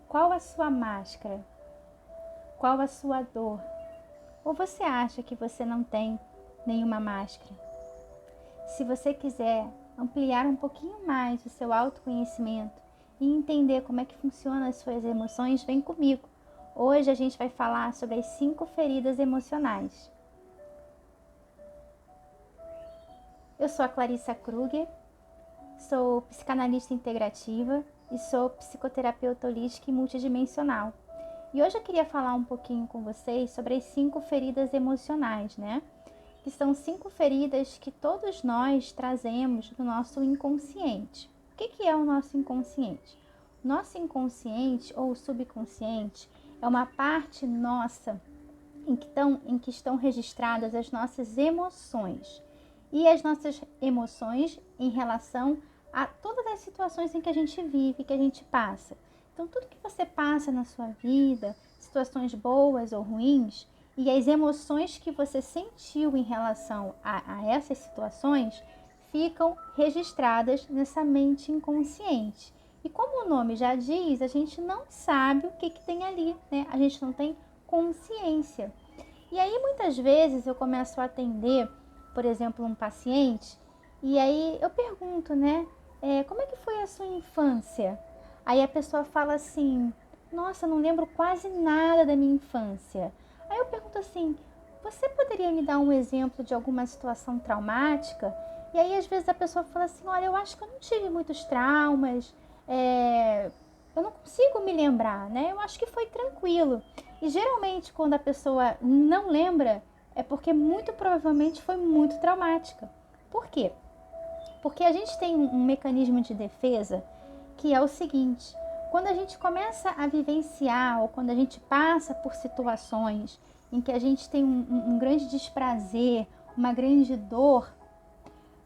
Qual a sua máscara? Qual a sua dor? Ou você acha que você não tem nenhuma máscara? Se você quiser ampliar um pouquinho mais o seu autoconhecimento e entender como é que funcionam as suas emoções, vem comigo. Hoje a gente vai falar sobre as 5 feridas emocionais. Eu sou a Clarissa Kruger, sou psicanalista integrativa e sou psicoterapeuta holística e multidimensional. E hoje eu queria falar um pouquinho com vocês sobre as 5 feridas emocionais, né? Que são 5 feridas que todos nós trazemos do nosso inconsciente. O que é o nosso inconsciente? Nosso inconsciente ou subconsciente é uma parte nossa em que estão registradas as nossas emoções. E as nossas emoções em relação a todas as situações em que a gente vive, que a gente passa. Então, tudo que você passa na sua vida, situações boas ou ruins, e as emoções que você sentiu em relação a essas situações, ficam registradas nessa mente inconsciente. E como o nome já diz, a gente não sabe o que tem ali, né? A gente não tem consciência. E aí, muitas vezes, eu começo a atender, por exemplo, um paciente, e aí eu pergunto, né? Como é que foi a sua infância? Aí a pessoa fala assim, nossa, não lembro quase nada da minha infância. Aí eu pergunto assim, você poderia me dar um exemplo de alguma situação traumática? E aí, às vezes, a pessoa fala assim, olha, eu acho que eu não tive muitos traumas, eu não consigo me lembrar, né? Eu acho que foi tranquilo. E geralmente, quando a pessoa não lembra, é porque muito provavelmente foi muito traumática. Por quê? Porque a gente tem um mecanismo de defesa que é o seguinte: quando a gente começa a vivenciar ou quando a gente passa por situações em que a gente tem um grande desprazer, uma grande dor,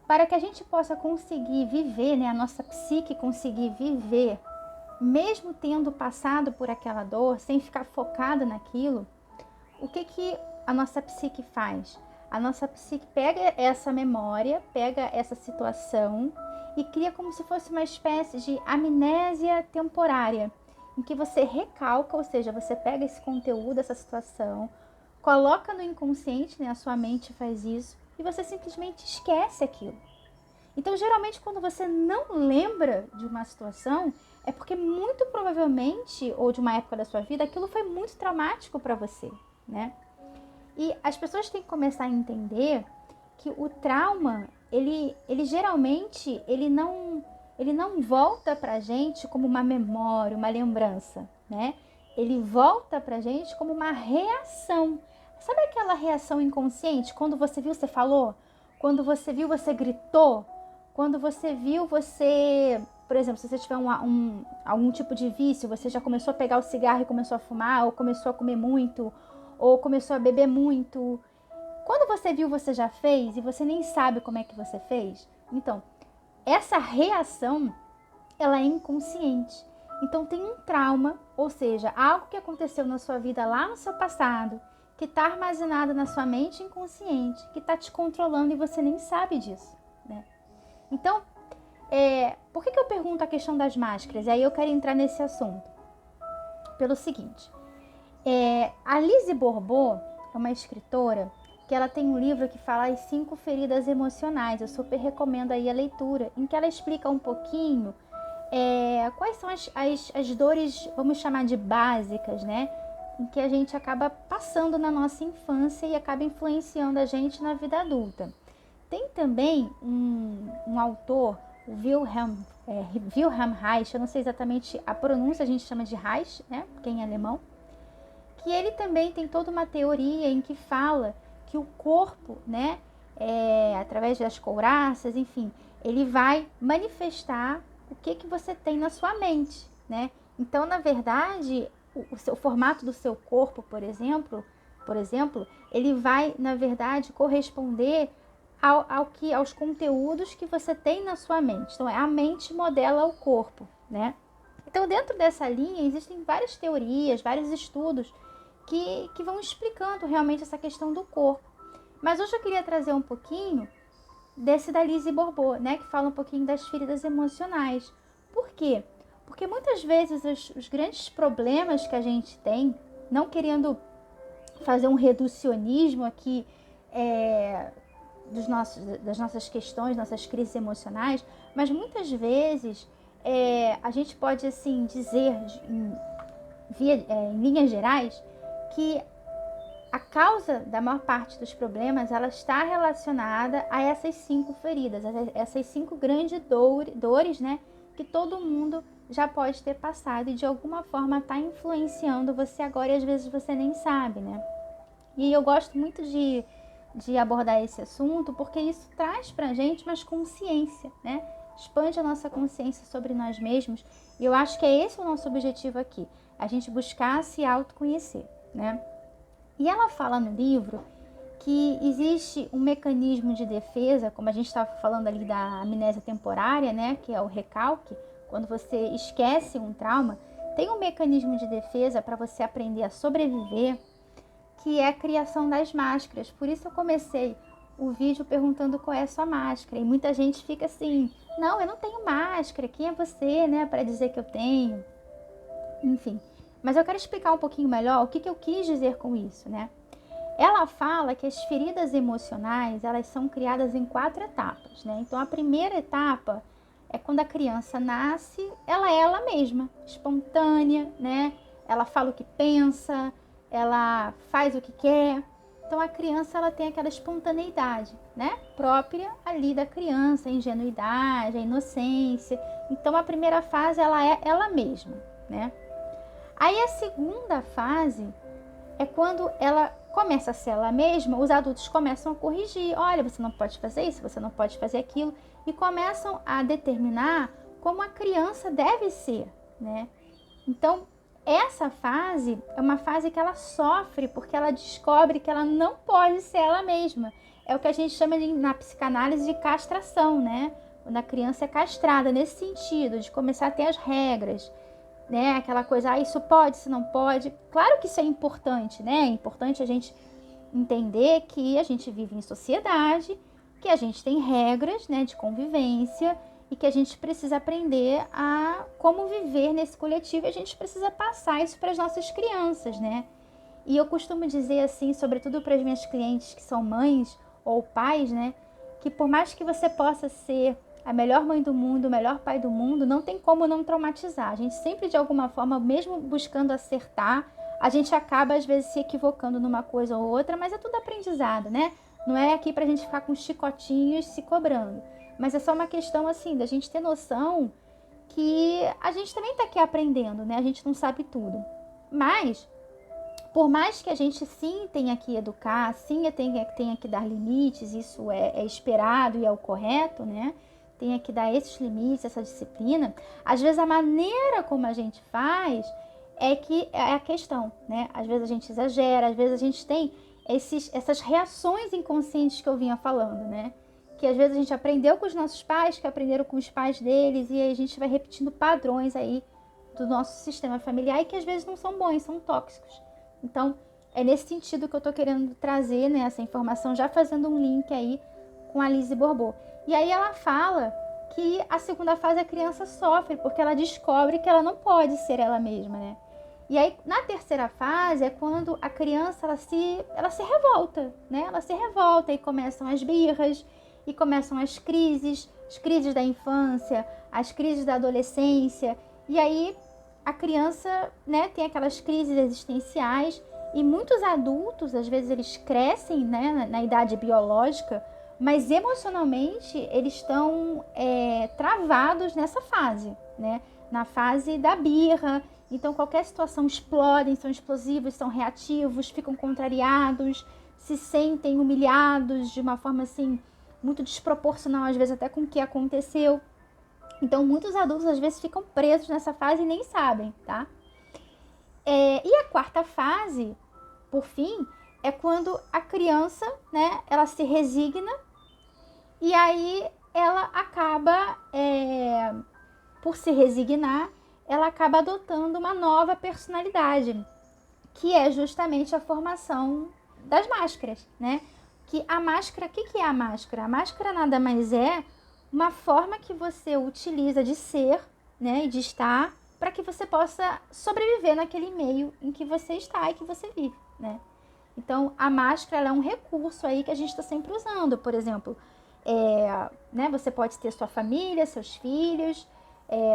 para que a gente possa conseguir viver, né, a nossa psique conseguir viver, mesmo tendo passado por aquela dor, sem ficar focada naquilo, o que a nossa psique faz? A nossa psique pega essa memória, pega essa situação e cria como se fosse uma espécie de amnésia temporária, em que você recalca, ou seja, você pega esse conteúdo, essa situação, coloca no inconsciente, né? A sua mente faz isso, e você simplesmente esquece aquilo. Então, geralmente, quando você não lembra de uma situação, é porque muito provavelmente, ou de uma época da sua vida, aquilo foi muito traumático para você, né? E as pessoas têm que começar a entender que o trauma, ele geralmente, ele não volta pra gente como uma memória, uma lembrança, né? Ele volta pra gente como uma reação. Sabe aquela reação inconsciente? Quando você viu, você falou? Quando você viu, você gritou? Quando você viu, você... Por exemplo, se você tiver algum tipo de vício, você já começou a pegar o cigarro e começou a fumar, ou começou a comer muito, ou começou a beber muito. Quando você viu, você já fez e você nem sabe como é que você fez. Então, essa reação, ela é inconsciente. Então, tem um trauma, ou seja, algo que aconteceu na sua vida lá no seu passado, que está armazenado na sua mente inconsciente, que está te controlando e você nem sabe disso, né? Então, por que eu pergunto a questão das máscaras? E aí eu quero entrar nesse assunto. Pelo seguinte, a Lise Bourbeau é uma escritora que ela tem um livro que fala as 5 feridas emocionais. Eu super recomendo aí a leitura, em que ela explica um pouquinho quais são as dores, vamos chamar de básicas, né? Em que a gente acaba passando na nossa infância e acaba influenciando a gente na vida adulta. Tem também um autor, o Wilhelm Reich, eu não sei exatamente a pronúncia, a gente chama de Reich, né? Porque é em alemão, que ele também tem toda uma teoria em que fala que o corpo, né, através das couraças, enfim, ele vai manifestar o que você tem na sua mente, né? Então, na verdade, o formato do seu corpo, por exemplo, ele vai, na verdade, corresponder aos conteúdos que você tem na sua mente. Então, a mente modela o corpo, né? Então, dentro dessa linha, existem várias teorias, vários estudos que vão explicando realmente essa questão do corpo. Mas hoje eu queria trazer um pouquinho desse da Lise Bourbeau, né, que fala um pouquinho das feridas emocionais. Por quê? Porque muitas vezes os grandes problemas que a gente tem, não querendo fazer um reducionismo aqui das nossas questões, nossas crises emocionais, mas muitas vezes a gente pode assim dizer em linhas gerais que a causa da maior parte dos problemas ela está relacionada a essas 5 feridas, essas 5 grandes dores, né, que todo mundo já pode ter passado e de alguma forma está influenciando você agora e às vezes você nem sabe, né? E eu gosto muito de abordar esse assunto porque isso traz pra gente mais consciência, né? Expande a nossa consciência sobre nós mesmos e eu acho que é esse o nosso objetivo aqui, a gente buscar se autoconhecer, né? E ela fala no livro que existe um mecanismo de defesa, como a gente estava falando ali da amnésia temporária, né, que é o recalque, quando você esquece um trauma, tem um mecanismo de defesa para você aprender a sobreviver, que é a criação das máscaras. Por isso eu comecei o vídeo perguntando qual é a sua máscara. E muita gente fica assim, não, eu não tenho máscara, quem é você, né, para dizer que eu tenho? Enfim, mas eu quero explicar um pouquinho melhor o que eu quis dizer com isso, né? Ela fala que as feridas emocionais, elas são criadas em 4 etapas, né? Então, a primeira etapa é quando a criança nasce, ela é ela mesma, espontânea, né? Ela fala o que pensa, ela faz o que quer. Então, a criança, ela tem aquela espontaneidade, né? Própria ali da criança, a ingenuidade, a inocência. Então, a primeira fase, ela é ela mesma, né? Aí, a segunda fase é quando ela começa a ser ela mesma, os adultos começam a corrigir. Olha, você não pode fazer isso, você não pode fazer aquilo. E começam a determinar como a criança deve ser, né? Então, essa fase é uma fase que ela sofre porque ela descobre que ela não pode ser ela mesma. É o que a gente chama na psicanálise de castração, né? Quando a criança é castrada, nesse sentido, de começar a ter as regras, né? Aquela coisa, isso pode, isso não pode. Claro que isso é importante, né? É importante a gente entender que a gente vive em sociedade, que a gente tem regras, né, de convivência e que a gente precisa aprender a como viver nesse coletivo. E a gente precisa passar isso para as nossas crianças, né? E eu costumo dizer assim, sobretudo para as minhas clientes que são mães ou pais, né, que por mais que você possa ser a melhor mãe do mundo, o melhor pai do mundo, não tem como não traumatizar. A gente sempre, de alguma forma, mesmo buscando acertar, a gente acaba, às vezes, se equivocando numa coisa ou outra, mas é tudo aprendizado, né? Não é aqui pra gente ficar com chicotinhos se cobrando. Mas é só uma questão, assim, da gente ter noção que a gente também tá aqui aprendendo, né? A gente não sabe tudo. Mas, por mais que a gente sim tenha que educar, sim tenha que dar limites, isso é esperado e é o correto, né? Tenha que dar esses limites, essa disciplina. Às vezes a maneira como a gente faz é que é a questão, né? Às vezes a gente exagera, às vezes a gente tem essas reações inconscientes que eu vinha falando, né? Que às vezes a gente aprendeu com os nossos pais, que aprenderam com os pais deles, e aí a gente vai repetindo padrões aí do nosso sistema familiar e que às vezes não são bons, são tóxicos. Então, é nesse sentido que eu tô querendo trazer, né, essa informação, já fazendo um link aí com a Lise Borbot. E aí ela fala que a segunda fase a criança sofre, porque ela descobre que ela não pode ser ela mesma, né? E aí, na terceira fase, é quando a criança, ela se revolta, né? Ela se revolta e começam as birras, e começam as crises da infância, as crises da adolescência. E aí, a criança, né, tem aquelas crises existenciais, e muitos adultos, às vezes, eles crescem, né, na idade biológica, mas emocionalmente eles estão travados nessa fase, né? Na fase da birra. Então, qualquer situação explodem, são explosivos, são reativos, ficam contrariados, se sentem humilhados de uma forma assim muito desproporcional, às vezes até com o que aconteceu. Então, muitos adultos às vezes ficam presos nessa fase e nem sabem, tá? E a quarta fase, por fim, é quando a criança, né, ela se resigna e aí ela acaba, por se resignar, ela acaba adotando uma nova personalidade, que é justamente a formação das máscaras, né? Que a máscara, o que é a máscara? A máscara nada mais é uma forma que você utiliza de ser, né, e de estar para que você possa sobreviver naquele meio em que você está e que você vive, né? Então, a máscara ela é um recurso aí que a gente está sempre usando. Por exemplo, né, você pode ter sua família, seus filhos,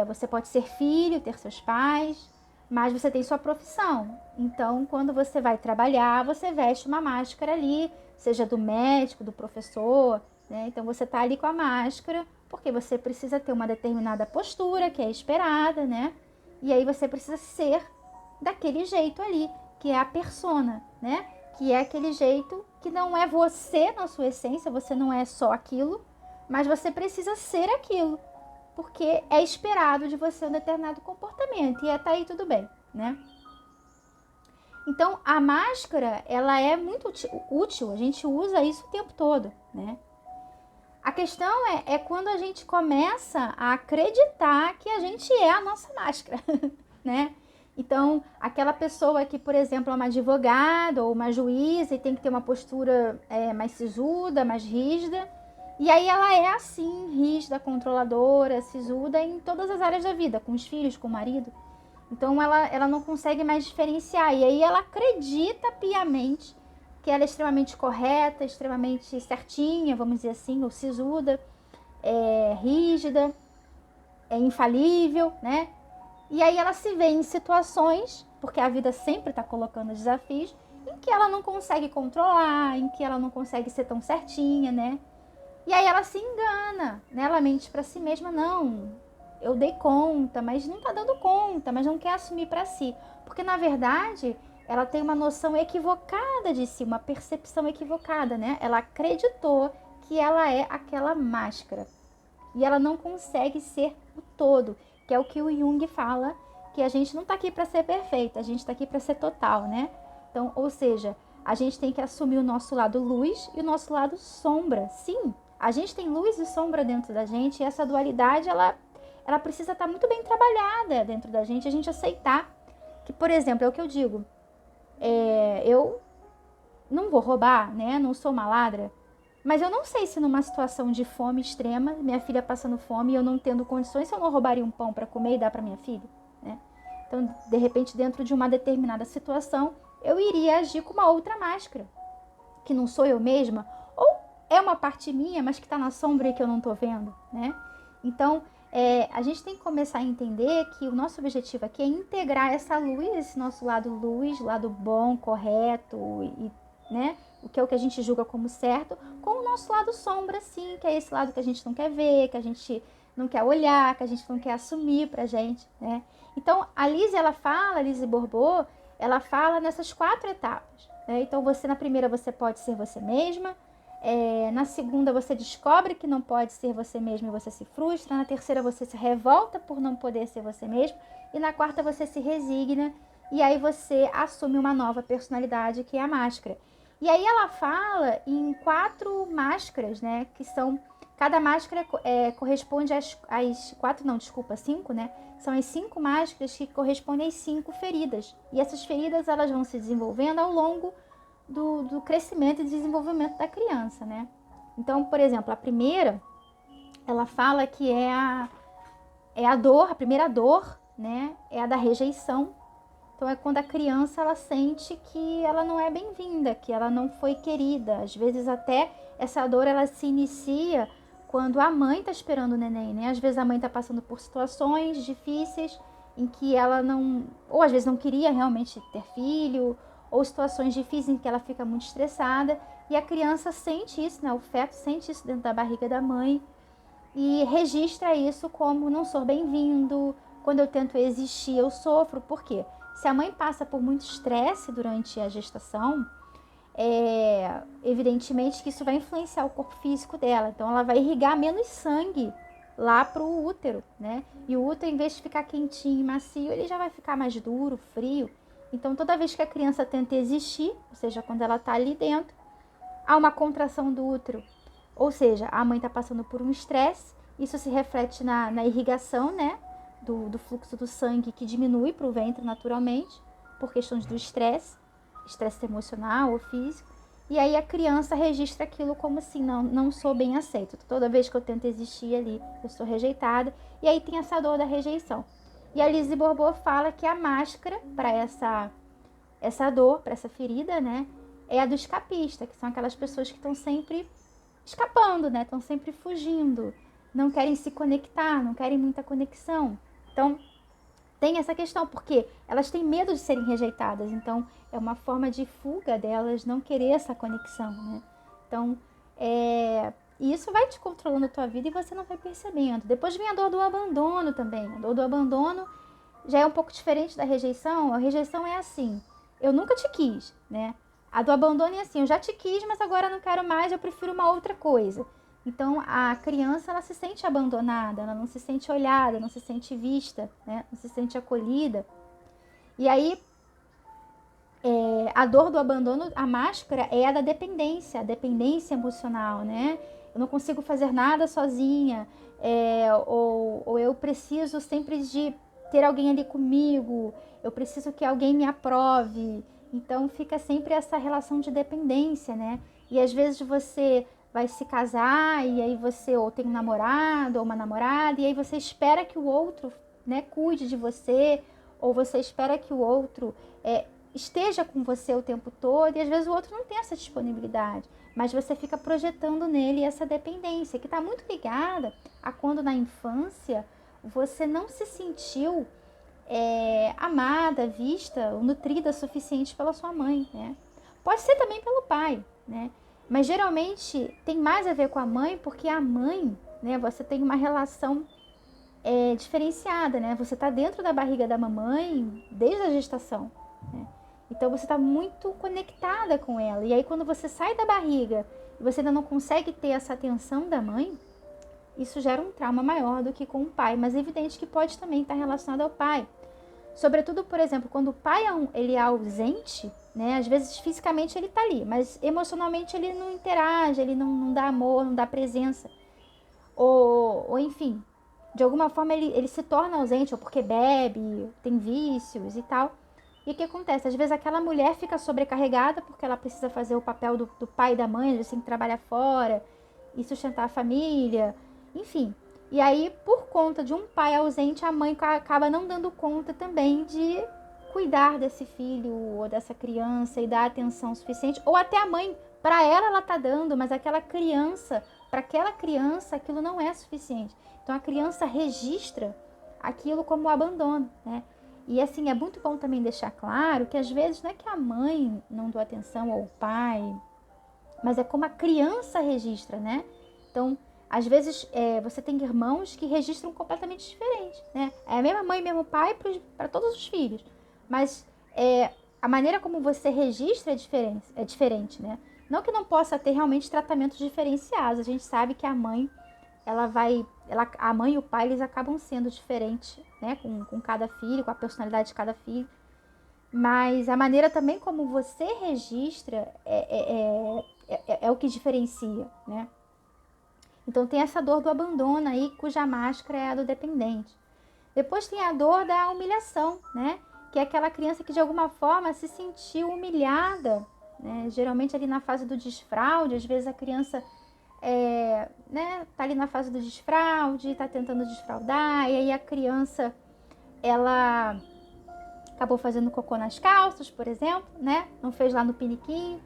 você pode ser filho, ter seus pais, mas você tem sua profissão. Então, quando você vai trabalhar, você veste uma máscara ali, seja do médico, do professor, né? Então, você está ali com a máscara, porque você precisa ter uma determinada postura que é esperada, né? E aí você precisa ser daquele jeito ali, que é a persona, né? Que é aquele jeito que não é você na sua essência, você não é só aquilo, mas você precisa ser aquilo, porque é esperado de você um determinado comportamento, e tá aí tudo bem, né? Então, a máscara, ela é muito útil, a gente usa isso o tempo todo, né? A questão é quando a gente começa a acreditar que a gente é a nossa máscara, né? Então, aquela pessoa que, por exemplo, é uma advogada ou uma juíza e tem que ter uma postura mais sisuda, mais rígida, e aí ela é assim, rígida, controladora, sisuda em todas as áreas da vida, com os filhos, com o marido. Então, ela não consegue mais diferenciar, e aí ela acredita piamente que ela é extremamente correta, extremamente certinha, vamos dizer assim, ou sisuda, rígida, infalível, né? E aí ela se vê em situações, porque a vida sempre está colocando desafios, em que ela não consegue controlar, em que ela não consegue ser tão certinha, né? E aí ela se engana, né? Ela mente para si mesma, não, eu dei conta, mas não tá dando conta, mas não quer assumir para si. Porque na verdade, ela tem uma noção equivocada de si, uma percepção equivocada, né? Ela acreditou que ela é aquela máscara. E ela não consegue ser o todo, que é o que o Jung fala, que a gente não está aqui para ser perfeita, a gente está aqui para ser total, né? Então, ou seja, a gente tem que assumir o nosso lado luz e o nosso lado sombra. Sim, a gente tem luz e sombra dentro da gente, e essa dualidade, ela precisa estar muito bem trabalhada dentro da gente, a gente aceitar que, por exemplo, é o que eu digo, eu não vou roubar, né? Não sou uma ladra, mas eu não sei se numa situação de fome extrema, minha filha passando fome e eu não tendo condições, se eu não roubaria um pão para comer e dar para minha filha, né? Então, de repente, dentro de uma determinada situação, eu iria agir com uma outra máscara, que não sou eu mesma, ou é uma parte minha, mas que está na sombra e que eu não estou vendo, né? Então, a gente tem que começar a entender que o nosso objetivo aqui é integrar essa luz, esse nosso lado luz, lado bom, correto, e, né? O que é o que a gente julga como certo, com o nosso lado sombra, sim, que é esse lado que a gente não quer ver, que a gente não quer olhar, que a gente não quer assumir pra gente, né? Então, a Lise Borbot, ela fala nessas 4 etapas, né? Então, na primeira você pode ser você mesma, na segunda você descobre que não pode ser você mesma e você se frustra, na terceira você se revolta por não poder ser você mesma, e na quarta você se resigna, e aí você assume uma nova personalidade, que é a máscara. E aí ela fala em 4 máscaras, né? Que são... Cada máscara corresponde às 5, né? São as 5 máscaras que correspondem às 5 feridas. E essas feridas, elas vão se desenvolvendo ao longo do crescimento e desenvolvimento da criança, né? Então, por exemplo, a primeira, ela fala que é a dor, a primeira dor, né? É a da rejeição. Então, é quando a criança, ela sente que ela não é bem-vinda, que ela não foi querida. Às vezes, até essa dor, ela se inicia quando a mãe está esperando o neném, né? Às vezes, a mãe está passando por situações difíceis em que ela não... Ou, às vezes, não queria realmente ter filho, ou situações difíceis em que ela fica muito estressada. E a criança sente isso, né? O feto sente isso dentro da barriga da mãe e registra isso como não sou bem-vindo. Quando eu tento existir, eu sofro. Por quê? Se a mãe passa por muito estresse durante a gestação, evidentemente que isso vai influenciar o corpo físico dela. Então, ela vai irrigar menos sangue lá pro útero, né? E o útero, em vez de ficar quentinho e macio, ele já vai ficar mais duro, frio. Então, toda vez que a criança tenta existir, ou seja, quando ela tá ali dentro, há uma contração do útero. Ou seja, a mãe está passando por um estresse, isso se reflete na irrigação, né? Do fluxo do sangue, que diminui para o ventre naturalmente, por questões do estresse emocional ou físico. E aí a criança registra aquilo como assim, não sou bem aceita. Toda vez que eu tento existir ali, eu sou rejeitada. E aí tem essa dor da rejeição. E a Lise Bourbeau fala que a máscara para essa dor, para essa ferida, né, é a do escapista, que são aquelas pessoas que estão sempre escapando, né, estão sempre fugindo, não querem se conectar, não querem muita conexão. Então, tem essa questão, porque elas têm medo de serem rejeitadas, então é uma forma de fuga delas não querer essa conexão, né? Então, e isso vai te controlando a tua vida e você não vai percebendo. Depois vem a dor do abandono também. A dor do abandono já é um pouco diferente da rejeição. A rejeição é assim, eu nunca te quis, né? A do abandono é assim, eu já te quis, mas agora não quero mais, eu prefiro uma outra coisa. Então, a criança, ela se sente abandonada, ela não se sente olhada, não se sente vista, né? Não se sente acolhida. E aí, a dor do abandono, a máscara é a da dependência, a dependência emocional, né? Eu não consigo fazer nada sozinha, ou eu preciso sempre de ter alguém ali comigo, eu preciso que alguém me aprove. Então fica sempre essa relação de dependência, né? E às vezes você vai se casar e aí você ou tem um namorado ou uma namorada e aí você espera que o outro, né, cuide de você, ou você espera que o outro esteja com você o tempo todo e às vezes o outro não tem essa disponibilidade, mas você fica projetando nele essa dependência que está muito ligada a quando na infância você não se sentiu amada, vista, nutrida o suficiente pela sua mãe, né? Pode ser também pelo pai, né? Mas geralmente tem mais a ver com a mãe, porque a mãe, né? Você tem uma relação diferenciada, né? Você está dentro da barriga da mamãe desde a gestação, né? Então você está muito conectada com ela. E aí quando você sai da barriga e você ainda não consegue ter essa atenção da mãe, isso gera um trauma maior do que com o pai. Mas é evidente que pode também estar relacionado ao pai. Sobretudo, por exemplo, quando o pai ele é ausente, né? Às vezes fisicamente ele está ali, mas emocionalmente ele não interage, ele não dá amor, não dá presença. Ou enfim, de alguma forma ele se torna ausente, ou porque bebe, tem vícios e tal. E o que acontece? Às vezes aquela mulher fica sobrecarregada porque ela precisa fazer o papel do pai e da mãe, eles têm que trabalhar fora e sustentar a família, enfim. E aí, por conta de um pai ausente, a mãe acaba não dando conta também de cuidar desse filho ou dessa criança e dar atenção suficiente. Ou até a mãe, para ela tá dando, mas aquela criança, para aquela criança, aquilo não é suficiente. Então a criança registra aquilo como abandono, né? E assim, é muito bom também deixar claro que às vezes não é que a mãe não deu atenção ou o pai, mas é como a criança registra, né? Então, às vezes você tem irmãos que registram completamente diferente, né? É a mesma mãe, mesmo pai para todos os filhos, mas a maneira como você registra é diferente, né? Não que não possa ter realmente tratamentos diferenciados. A gente sabe que a mãe a mãe e o pai, eles acabam sendo diferentes, né, com cada filho, com a personalidade de cada filho, mas a maneira também como você registra é o que diferencia, né? Então tem essa dor do abandono aí, cuja máscara é a do dependente. Depois tem a dor da humilhação, né, que é aquela criança que de alguma forma se sentiu humilhada, né, geralmente ali na fase do desfraude. Às vezes a criança né, tá ali na fase do desfraude, tá tentando desfraudar, e aí a criança, ela acabou fazendo cocô nas calças, por exemplo, né, não fez lá no piniquinho,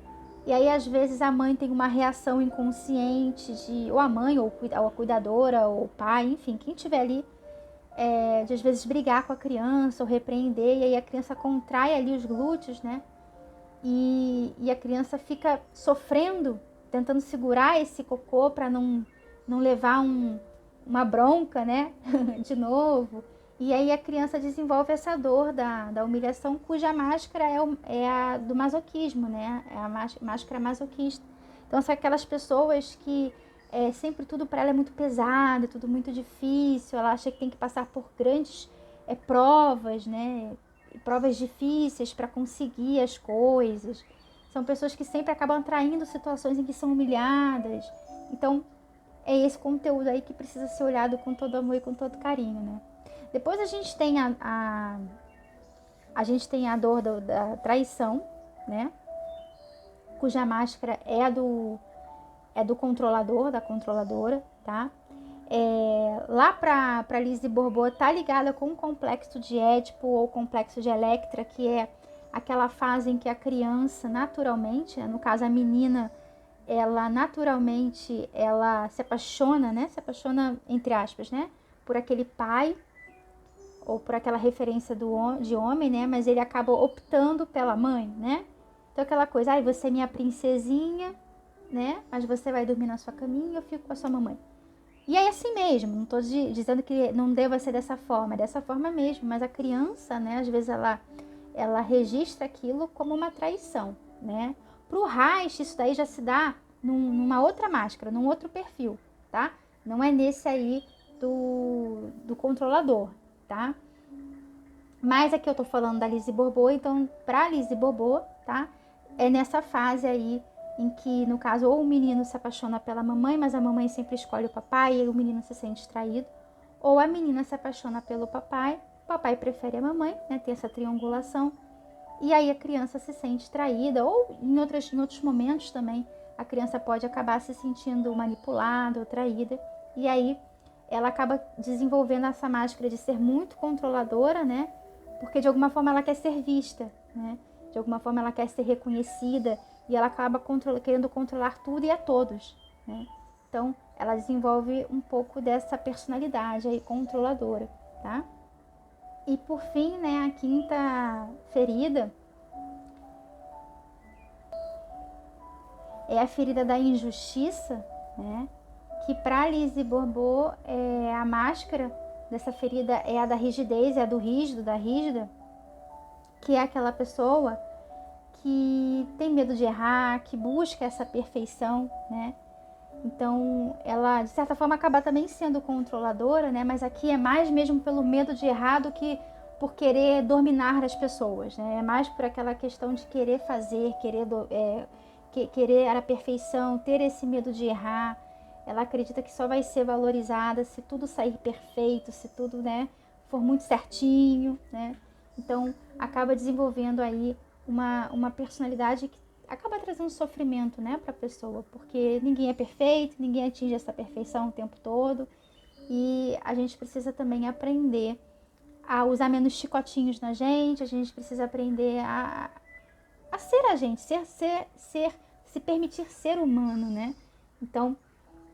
e aí às vezes a mãe tem uma reação inconsciente ou a mãe, ou a cuidadora, ou o pai, enfim, quem tiver ali, de às vezes brigar com a criança, ou repreender, e aí a criança contrai ali os glúteos, né, e a criança fica sofrendo, tentando segurar esse cocô para não levar uma bronca, né? De novo. E aí a criança desenvolve essa dor da humilhação, cuja máscara é a do masoquismo, né? É a máscara masoquista. Então são aquelas pessoas que sempre tudo para ela é muito pesado, tudo muito difícil, ela acha que tem que passar por grandes provas, né? Provas difíceis para conseguir as coisas. São pessoas que sempre acabam atraindo situações em que são humilhadas. Então, é esse conteúdo aí que precisa ser olhado com todo amor e com todo carinho, né? Depois a gente tem a gente tem a dor da traição, né? Cuja máscara é do controlador, da controladora, tá? Lá para Lise Bourbeau tá ligada com o complexo de Édipo ou complexo de Electra, que é aquela fase em que a criança naturalmente, no caso a menina, ela naturalmente ela se apaixona, né? Se apaixona entre aspas, né? Por aquele pai ou por aquela referência de homem, né? Mas ele acaba optando pela mãe, né? Então aquela coisa, ai, você é minha princesinha, né? Mas você vai dormir na sua caminha e eu fico com a sua mamãe. E é assim mesmo, não estou dizendo que não deva ser dessa forma, é dessa forma mesmo, mas a criança, né, às vezes ela registra aquilo como uma traição, né? Pro Reich, isso daí já se dá numa outra máscara, num outro perfil, tá? Não é nesse aí do controlador, tá? Mas aqui eu tô falando da Lise Bourbeau, então pra Lise Bourbeau, tá? É nessa fase aí em que, no caso, ou o menino se apaixona pela mamãe, mas a mamãe sempre escolhe o papai e o menino se sente traído, ou a menina se apaixona pelo papai, o papai prefere a mamãe, né? Tem essa triangulação, e aí a criança se sente traída, ou em outros momentos também, a criança pode acabar se sentindo manipulada ou traída, e aí ela acaba desenvolvendo essa máscara de ser muito controladora, né? Porque de alguma forma ela quer ser vista, né? De alguma forma ela quer ser reconhecida e ela acaba querendo controlar tudo e a todos, né? Então ela desenvolve um pouco dessa personalidade aí controladora, tá? E por fim, né, a quinta ferida é a ferida da injustiça, né? Que para Lise Bourbeau a máscara dessa ferida é a da rigidez, é a do rígido, da rígida, que é aquela pessoa que tem medo de errar, que busca essa perfeição, né? Então, ela, de certa forma, acaba também sendo controladora, né? Mas aqui é mais mesmo pelo medo de errar do que por querer dominar as pessoas, né? É mais por aquela questão de querer fazer, querer a perfeição, ter esse medo de errar. Ela acredita que só vai ser valorizada se tudo sair perfeito, se tudo, né, for muito certinho, né? Então, acaba desenvolvendo aí uma personalidade que acaba trazendo sofrimento, né, para a pessoa, porque ninguém é perfeito, ninguém atinge essa perfeição o tempo todo, e a gente precisa também aprender a usar menos chicotinhos na gente, a gente precisa aprender a ser a gente, se permitir ser humano, né? Então,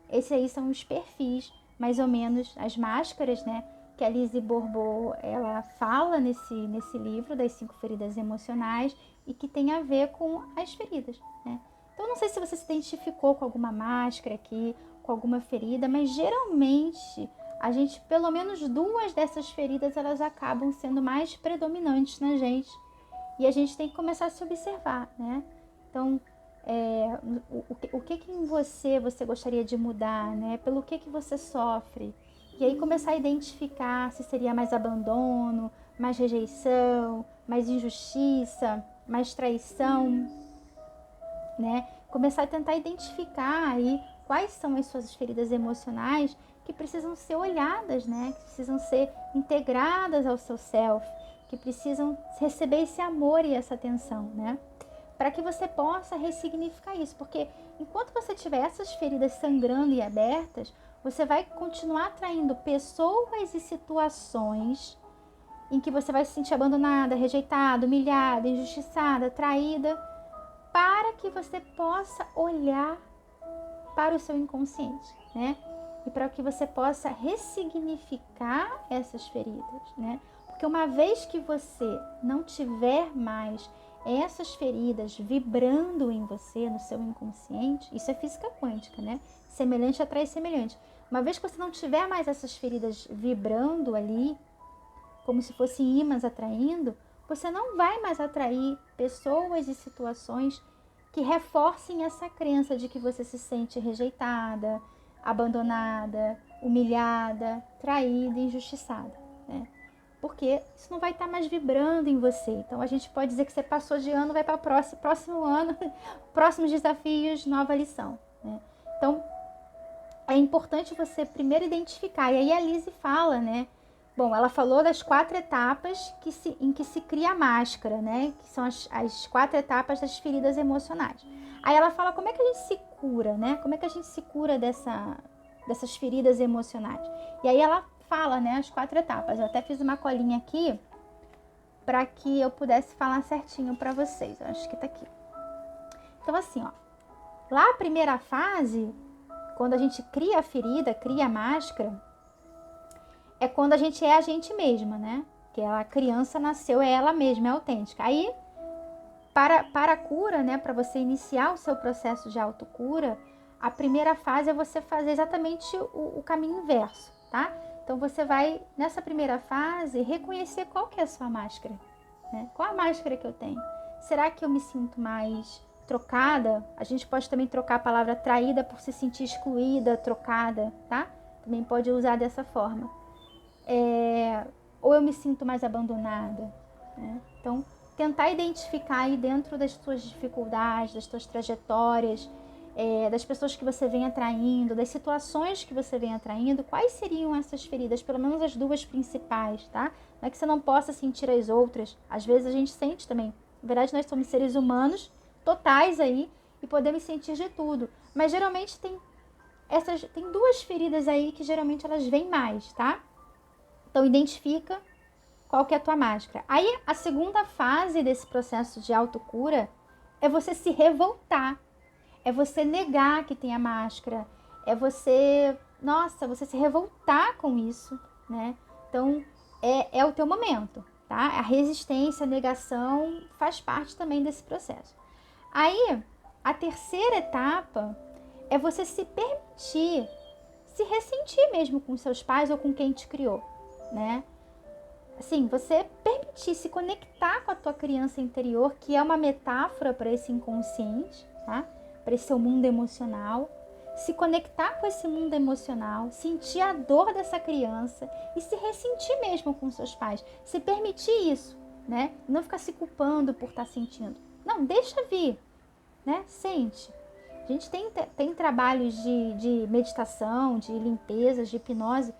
esses aí são os perfis, mais ou menos, as máscaras, né? Que a Lise Bourbeau, ela fala nesse livro das 5 feridas emocionais e que tem a ver com as feridas, né? Então, não sei se você se identificou com alguma máscara aqui, com alguma ferida, mas geralmente a gente, pelo menos 2 dessas feridas, elas acabam sendo mais predominantes na gente. E a gente tem que começar a se observar, né? Então, o que em você gostaria de mudar, né? Pelo que você sofre? E aí começar a identificar se seria mais abandono, mais rejeição, mais injustiça, mais traição, né? Começar a tentar identificar aí quais são as suas feridas emocionais que precisam ser olhadas, né? Que precisam ser integradas ao seu self, que precisam receber esse amor e essa atenção, né? Para que você possa ressignificar isso, porque enquanto você tiver essas feridas sangrando e abertas, você vai continuar atraindo pessoas e situações em que você vai se sentir abandonada, rejeitada, humilhada, injustiçada, traída, para que você possa olhar para o seu inconsciente, né? E para que você possa ressignificar essas feridas, né? Porque uma vez que você não tiver mais essas feridas vibrando em você, no seu inconsciente, isso é física quântica, né? Semelhante atrai semelhante. Uma vez que você não tiver mais essas feridas vibrando ali, como se fossem ímãs atraindo, você não vai mais atrair pessoas e situações que reforcem essa crença de que você se sente rejeitada, abandonada, humilhada, traída, injustiçada, né? Porque isso não vai estar mais vibrando em você. Então a gente pode dizer que você passou de ano, vai para o próximo ano, próximos desafios, nova lição, né? Então é importante você primeiro identificar. E aí a Lise fala, né? Bom, ela falou das 4 etapas em que se cria a máscara, né? Que são as 4 etapas das feridas emocionais. Aí ela fala como é que a gente se cura, né? Como é que a gente se cura dessas feridas emocionais. E aí ela fala, né, as 4 etapas. Eu até fiz uma colinha aqui para que eu pudesse falar certinho para vocês. Eu acho que tá aqui. Então assim, ó, lá a primeira fase, quando a gente cria a ferida, cria a máscara, é quando a gente é a gente mesma, né? Que a criança nasceu, é ela mesma, é autêntica. Aí, para a cura, né, para você iniciar o seu processo de autocura, a primeira fase é você fazer exatamente o caminho inverso, tá? Então você vai, nessa primeira fase, reconhecer qual que é a sua máscara, né? Qual a máscara que eu tenho? Será que eu me sinto mais trocada? A gente pode também trocar a palavra traída por se sentir excluída, trocada, tá? Também pode usar dessa forma. Ou eu me sinto mais abandonada, né? Então, tentar identificar aí dentro das tuas dificuldades, das tuas trajetórias, das pessoas que você vem atraindo, das situações que você vem atraindo, quais seriam essas feridas, pelo menos as 2 principais, tá? Não é que você não possa sentir as outras, às vezes a gente sente também. Na verdade, nós somos seres humanos totais aí e podemos sentir de tudo, mas geralmente tem 2 feridas aí que geralmente elas vêm mais, tá? Então, identifica qual que é a tua máscara. Aí, a segunda fase desse processo de autocura é você se revoltar. É você negar que tem a máscara. É você, você se revoltar com isso, né? Então, é o teu momento, tá? A resistência, a negação faz parte também desse processo. Aí, a terceira etapa é você se permitir, se ressentir mesmo com seus pais ou com quem te criou, né? Assim, você permitir se conectar com a tua criança interior, que é uma metáfora para esse inconsciente, tá? Para esse seu mundo emocional. Se conectar com esse mundo emocional, sentir a dor dessa criança e se ressentir mesmo com seus pais. Se permitir isso, né? Não ficar se culpando por estar sentindo. Não, deixa vir, né? Sente. A gente tem trabalhos de meditação, de limpeza, de hipnose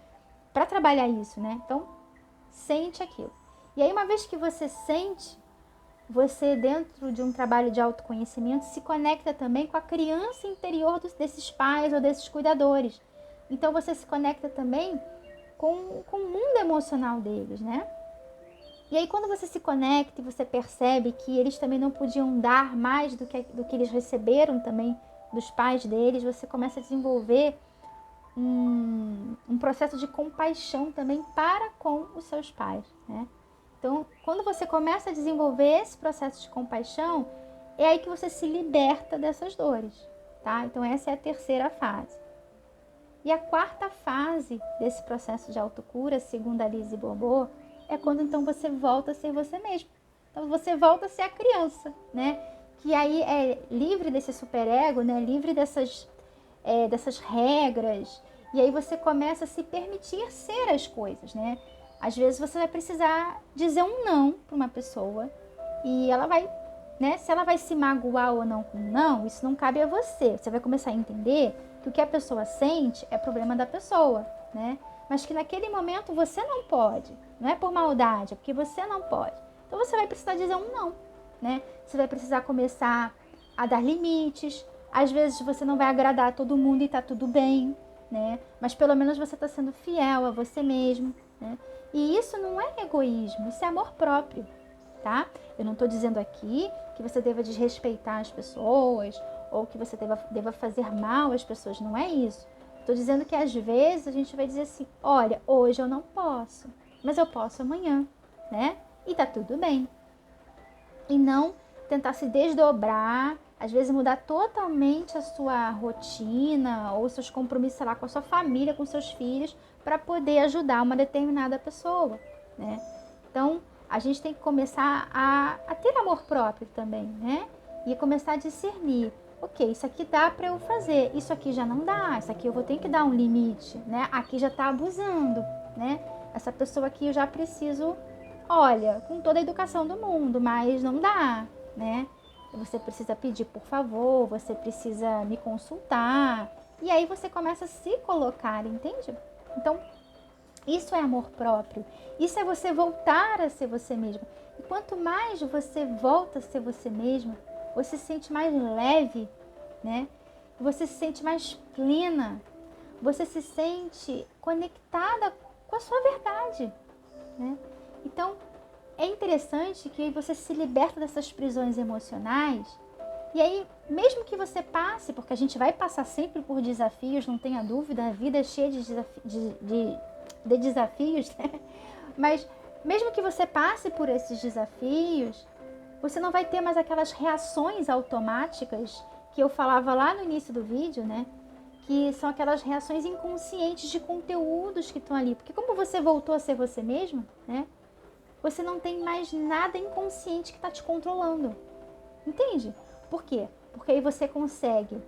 para trabalhar isso, né? Então, sente aquilo. E aí, uma vez que você sente, você, dentro de um trabalho de autoconhecimento, se conecta também com a criança interior desses pais ou desses cuidadores. Então, você se conecta também com o mundo emocional deles, né? E aí, quando você se conecta e você percebe que eles também não podiam dar mais do que eles receberam também dos pais deles, você começa a desenvolver um processo de compaixão também para com os seus pais, né? Então, quando você começa a desenvolver esse processo de compaixão, é aí que você se liberta dessas dores, tá? Então, essa é a terceira fase. E a quarta fase desse processo de autocura, segundo a Lise Bourbeau, é quando então você volta a ser você mesmo. Então, você volta a ser a criança, né? Que aí é livre desse superego, né? Livre dessas regras. E aí você começa a se permitir ser as coisas, né? Às vezes você vai precisar dizer um não para uma pessoa e ela vai, né? Se ela vai se magoar ou não com um não, isso não cabe a você. Você vai começar a entender que o que a pessoa sente é problema da pessoa, né? Mas que naquele momento você não pode. Não é por maldade, é porque você não pode. Então você vai precisar dizer um não, né? Você vai precisar começar a dar limites. Às vezes você não vai agradar a todo mundo e tá tudo bem, né? Mas pelo menos você está sendo fiel a você mesmo, né? E isso não é egoísmo, isso é amor próprio, tá? Eu não estou dizendo aqui que você deva desrespeitar as pessoas ou que você deva fazer mal às pessoas, não é isso. Estou dizendo que às vezes a gente vai dizer assim, olha, hoje eu não posso, mas eu posso amanhã, né? E tá tudo bem. E não tentar se desdobrar, às vezes mudar totalmente a sua rotina ou seus compromissos, sei lá, com a sua família, com seus filhos, para poder ajudar uma determinada pessoa, né? Então, a gente tem que começar a ter amor próprio também, né? E começar a discernir, ok, isso aqui dá para eu fazer, isso aqui já não dá, isso aqui eu vou ter que dar um limite, né? Aqui já está abusando, né? Essa pessoa aqui eu já preciso, olha, com toda a educação do mundo, mas não dá, né? Você precisa pedir por favor, você precisa me consultar. E aí você começa a se colocar, entende? Então, isso é amor próprio. Isso é você voltar a ser você mesmo. E quanto mais você volta a ser você mesmo, você se sente mais leve, né? Você se sente mais plena. você se sente conectada com a sua verdade, né? Então, é interessante que você se liberta dessas prisões emocionais. E aí, mesmo que você passe, porque a gente vai passar sempre por desafios, não tenha dúvida, a vida é cheia de desafios, né? Mas mesmo que você passe por esses desafios, você não vai ter mais aquelas reações automáticas que eu falava lá no início do vídeo, né? Que são aquelas reações inconscientes de conteúdos que estão ali. Porque como você voltou a ser você mesmo, né? Você não tem mais nada inconsciente que está te controlando. Entende? Por quê? Porque aí você consegue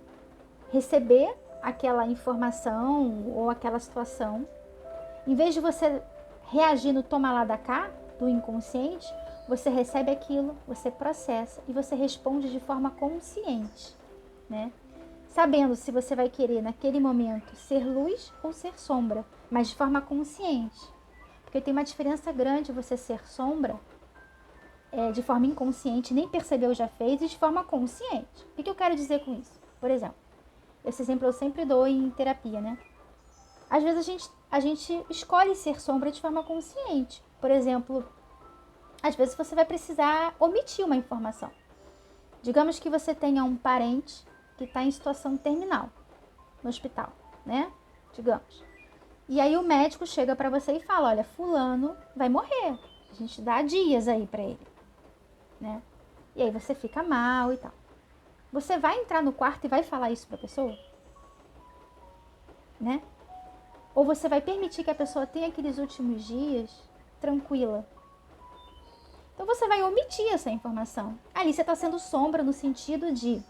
receber aquela informação ou aquela situação. Em vez de você reagir no toma lá da cá, do inconsciente, você recebe aquilo, você processa e você responde de forma consciente, né? Sabendo se você vai querer naquele momento ser luz ou ser sombra, mas de forma consciente. Porque tem uma diferença grande você ser sombra de forma inconsciente, nem percebeu, já fez, e de forma consciente. O que eu quero dizer com isso? Por exemplo, esse exemplo eu sempre dou em terapia, né? Às vezes a gente escolhe ser sombra de forma consciente. Por exemplo, às vezes você vai precisar omitir uma informação. Digamos que você tenha um parente que está em situação terminal no hospital, né? Digamos. E aí o médico chega para você e fala, olha, fulano vai morrer. A gente dá dias aí para ele, né? E aí você fica mal e tal. Você vai entrar no quarto e vai falar isso para a pessoa? Né? Ou você vai permitir que a pessoa tenha aqueles últimos dias tranquila? Então você vai omitir essa informação. Ali você está sendo sombra no sentido de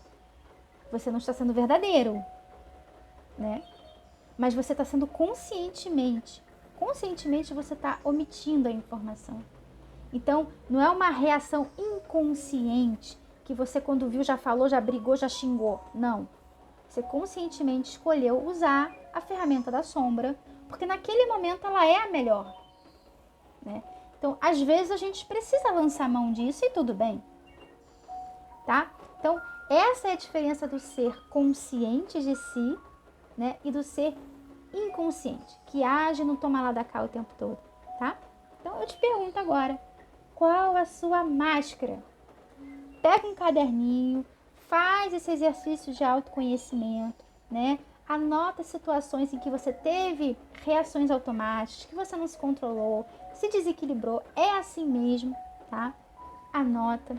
você não está sendo verdadeiro, né? Mas você está sendo conscientemente. Conscientemente você está omitindo a informação. Então, não é uma reação inconsciente que você quando viu já falou, já brigou, já xingou. Não. Você conscientemente escolheu usar a ferramenta da sombra, porque naquele momento ela é a melhor, né? Então, às vezes a gente precisa lançar mão disso e tudo bem, tá? Então, essa é a diferença do ser consciente de si, né, e do ser inconsciente, que age no toma lá da cá o tempo todo, tá? Então, eu te pergunto agora, qual a sua máscara? Pega um caderninho, faz esse exercício de autoconhecimento, né? Anota situações em que você teve reações automáticas, que você não se controlou, se desequilibrou, é assim mesmo, tá? Anota.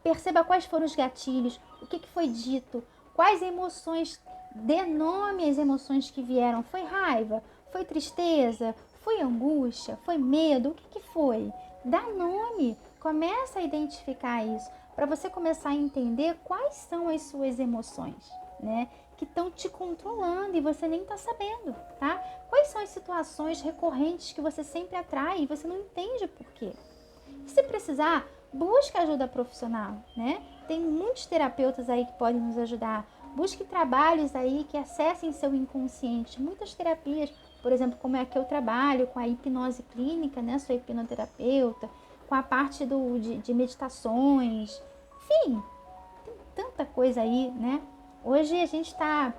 Perceba quais foram os gatilhos, o que foi dito, quais emoções, dê nome às emoções que vieram. Foi raiva? Foi tristeza? Foi angústia? Foi medo? O que foi? Dá nome, começa a identificar isso, para você começar a entender quais são as suas emoções, né? Que estão te controlando e você nem está sabendo, tá? Quais são as situações recorrentes que você sempre atrai e você não entende por quê? E se precisar, busque ajuda profissional, né? Tem muitos terapeutas aí que podem nos ajudar. Busque trabalhos aí que acessem seu inconsciente. Muitas terapias, por exemplo, como é a que eu trabalho, com a hipnose clínica, né? Sou hipnoterapeuta, com a parte de meditações. Enfim, tem tanta coisa aí, né? Hoje a gente está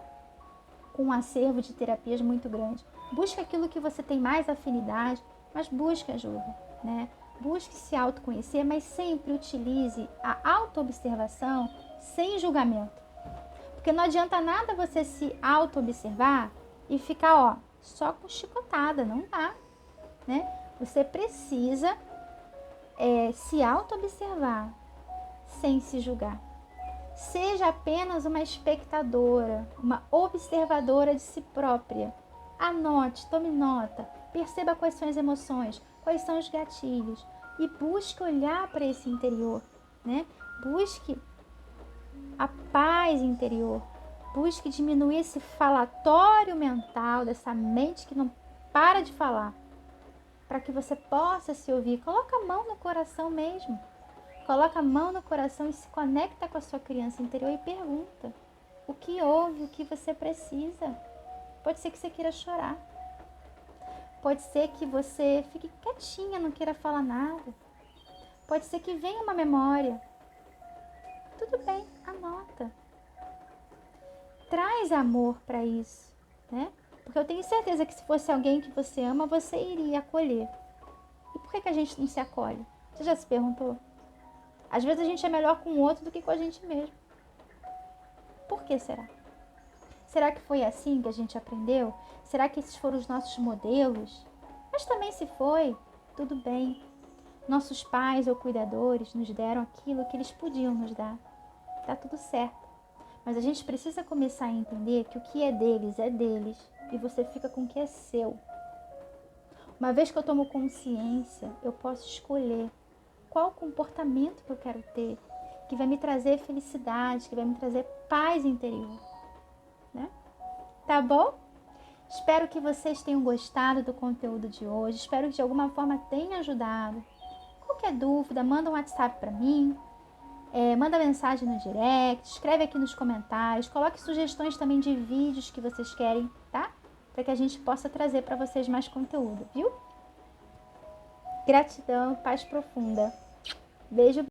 com um acervo de terapias muito grande. Busque aquilo que você tem mais afinidade, mas busque ajuda, né? Busque se autoconhecer, mas sempre utilize a autoobservação sem julgamento. Porque não adianta nada você se autoobservar e ficar, ó, só com chicotada, não dá, né? Você precisa se autoobservar sem se julgar. Seja apenas uma espectadora, uma observadora de si própria. Anote, tome nota, perceba quais são as emoções, quais são os gatilhos e busque olhar para esse interior, né? Busque a paz interior, busque diminuir esse falatório mental, dessa mente que não para de falar, para que você possa se ouvir. Coloca a mão no coração mesmo. Coloca a mão no coração e se conecta com a sua criança interior e pergunta o que houve, o que você precisa. Pode ser que você queira chorar. Pode ser que você fique quietinha, não queira falar nada. Pode ser que venha uma memória. Tudo bem, anota. Traz amor para isso. né? Porque eu tenho certeza que se fosse alguém que você ama, você iria acolher. E por que a gente não se acolhe? Você já se perguntou? Às vezes a gente é melhor com o outro do que com a gente mesmo. Por que será? Será que foi assim que a gente aprendeu? Será que esses foram os nossos modelos? Mas também se foi, tudo bem. Nossos pais ou cuidadores nos deram aquilo que eles podiam nos dar. Tá tudo certo. Mas a gente precisa começar a entender que o que é deles e você fica com o que é seu. Uma vez que eu tomo consciência, eu posso escolher qual comportamento que eu quero ter, que vai me trazer felicidade, que vai me trazer paz interior, né? Tá bom? Espero que vocês tenham gostado do conteúdo de hoje. Espero que de alguma forma tenha ajudado. Qualquer dúvida, manda um WhatsApp para mim. Manda mensagem no direct, escreve aqui nos comentários, coloque sugestões também de vídeos que vocês querem, tá? Para que a gente possa trazer para vocês mais conteúdo, viu? Gratidão, paz profunda. Beijo.